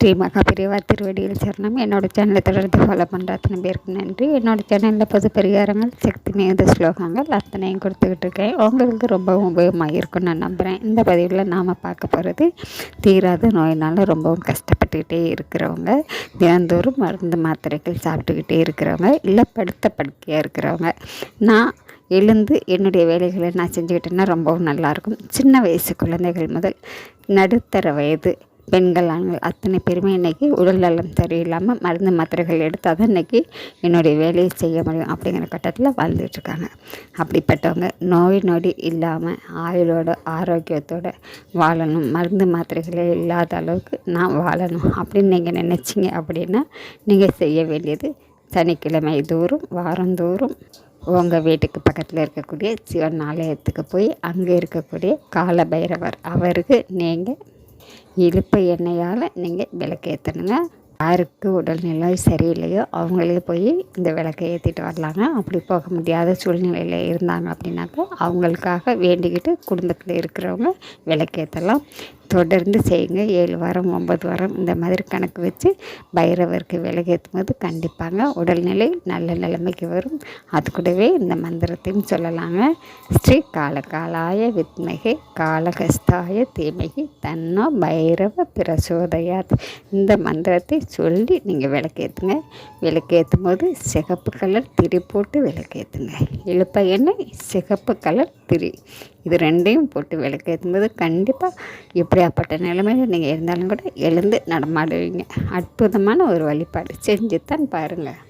ஸ்ரீ மகாபெரிவா திருவடியில் சரணம். என்னோடய சேனலை தொடர்ந்து ஃபாலோ பண்ணுற அத்தனை பேருக்கு நன்றி. என்னோடய சேனலில் பொது பரிகாரங்கள், சக்தி மிகுந்த ஸ்லோகங்கள் அத்தனையும் கொடுத்துக்கிட்டு இருக்கேன். உங்களுக்கு ரொம்பவும் உபயோகமாக இருக்கும்னு நான் நம்புகிறேன். இந்த பதிவில் நாம் பார்க்க போகிறது, தீராத நோயினால் ரொம்பவும் கஷ்டப்பட்டுக்கிட்டே இருக்கிறவங்க, தினந்தோறும் மருந்து மாத்திரைகள் சாப்பிட்டுக்கிட்டே இருக்கிறவங்க, இல்லை படுத்த படுக்கையாக இருக்கிறவங்க. நான் எழுந்து என்னுடைய வேலைகளை நான் செஞ்சுக்கிட்டேன்னா ரொம்பவும் நல்லாயிருக்கும். சின்ன வயசு குழந்தைகள் முதல் நடுத்தர வயது பெண்கள், ஆண்கள் அத்தனை பேருமே இன்றைக்கி உடல் நலம் சரியில்லாமல் மருந்து மாத்திரைகள் எடுத்தால் தான் இன்றைக்கி என்னுடைய வேலையை செய்ய முடியும் அப்படிங்கிற கட்டத்தில் வாழ்ந்துட்டுருக்காங்க. அப்படிப்பட்டவங்க நோய் நொடி இல்லாமல் ஆயுளோட ஆரோக்கியத்தோடு வாழணும், மருந்து மாத்திரைகளே இல்லாத அளவுக்கு நான் வாழணும் அப்படின்னு நீங்கள் நினச்சிங்க அப்படின்னா நீங்கள் செய்ய வேண்டியது, சனிக்கிழமை தோறும் வாரந்தோறும் உங்கள் வீட்டுக்கு பக்கத்தில் இருக்கக்கூடிய சிவன் ஆலயத்துக்கு போய் அங்கே இருக்கக்கூடிய கால பைரவர் அவருக்கு நீங்கள் இலுப்பை எண்ணெயால் நீங்கள் விளக்கேற்றணுங்க. யாருக்கு உடல்நிலை சரியில்லையோ அவங்களே போய் இந்த விளக்கை ஏற்றிட்டு வரலாங்க. அப்படி போக முடியாத சூழ்நிலையில் இருந்தாங்க அப்படின்னாக்கா அவங்களுக்காக வேண்டிக்கிட்டு குடும்பத்தில் இருக்கிறவங்க விளக்கேற்றலாம். தொடர்ந்து செய்யுங்க. 7 வாரம் 9 வாரம் இந்த மாதிரி கணக்கு வச்சு பைரவருக்கு விளக்கேற்றும் போது கண்டிப்பாங்க உடல்நிலை நல்ல நிலைமைக்கு வரும். அது கூடவே இந்த மந்திரத்தையும் சொல்லலாங்க. ஸ்ரீ காலகாலாய வித்மகே காலகஸ்தாய தீமகி தன்னோ பைரவ பிரசோதயாத். இந்த மந்திரத்தை சொல்லி நீங்கள் விளக்கேற்றுங்க. விளக்கேற்றும் போது சிகப்பு கலர் திரி போட்டு விளக்கேற்றுங்க. இலுப்பை எண்ணெய், சிகப்பு கலர் திரி, இது ரெண்டையும் போட்டு விளக்கேற்றும் போது கண்டிப்பாக எப்படியாப்பட்ட நிலைமையில் நீங்கள் இருந்தாலும் கூட எழுந்து நடமாடுவீங்க. அற்புதமான ஒரு வழிபாடு, செஞ்சு தான் பாருங்கள்.